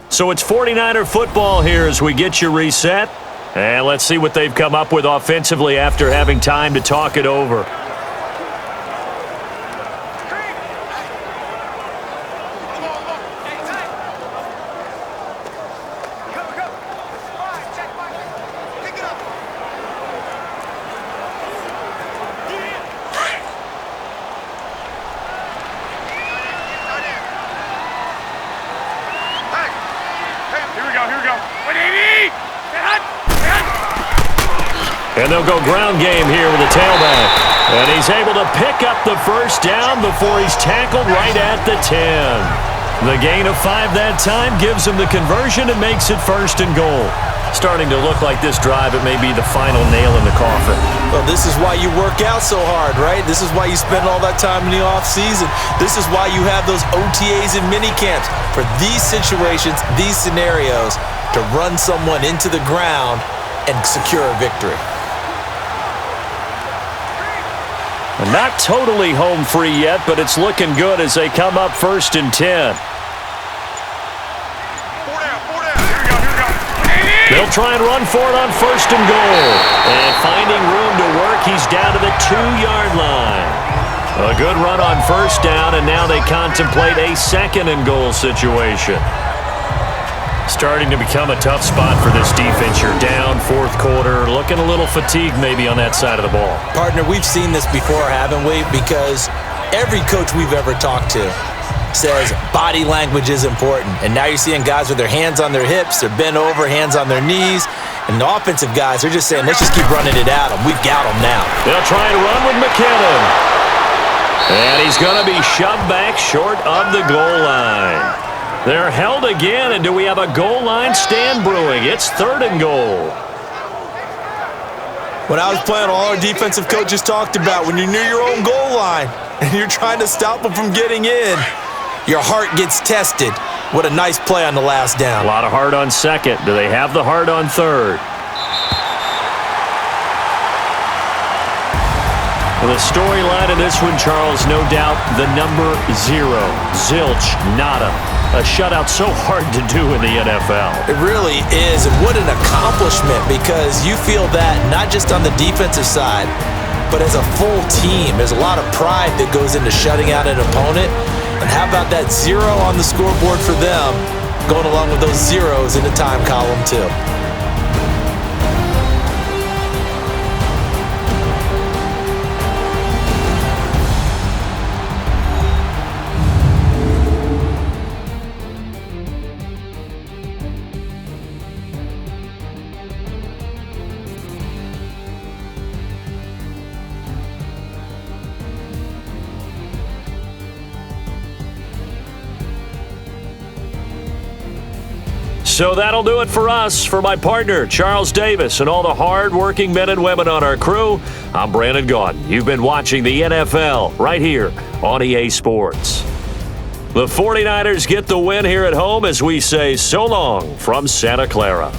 So it's 49er football here as we get you reset. And let's see what they've come up with offensively after having time to talk it over. And they'll go ground game here with a tailback. And he's able to pick up the first down before he's tackled right at the 10. The gain of 5 that time gives him the conversion and makes it 1st and goal. Starting to look like this drive, it may be the final nail in the coffin.
Well, this is why you work out so hard, right? This is why you spend all that time in the offseason. This is why you have those OTAs and minicamps. For these situations, these scenarios, to run someone into the ground and secure a victory.
Not totally home free yet, but it's looking good as they come up 1st and 10. They'll try and run for it on 1st and goal. And finding room to work, he's down to the 2-yard line. A good run on 1st down, and now they contemplate a 2nd and goal situation. Starting to become a tough spot for this defense. You're down 4th quarter, looking a little fatigued maybe on that side of the ball.
Partner, we've seen this before, haven't we? Because every coach we've ever talked to says body language is important. And now you're seeing guys with their hands on their hips, they're bent over, hands on their knees. And the offensive guys are just saying, let's just keep running it at them. We've got them now.
They'll try and run with McKinnon. And he's going to be shoved back short of the goal line. They're held again, and do we have a goal line stand brewing? It's 3rd and goal.
When I was playing, all our defensive coaches talked about when you're near your own goal line and you're trying to stop them from getting in, your heart gets tested. What a nice play on the last down.
A lot of heart on second. Do they have the heart on third? Well, the storyline in this one, Charles, no doubt the number 0. Zilch, nada. A shutout so hard to do in the NFL.
It really is, and what an accomplishment, because you feel that not just on the defensive side, but as a full team. There's a lot of pride that goes into shutting out an opponent. And how about that 0 on the scoreboard for them, going along with those zeros in the time column too.
So that'll do it for us. For my partner, Charles Davis, and all the hard-working men and women on our crew, I'm Brandon Gaudin. You've been watching the NFL right here on EA Sports. The 49ers get the win here at home as we say so long from Santa Clara.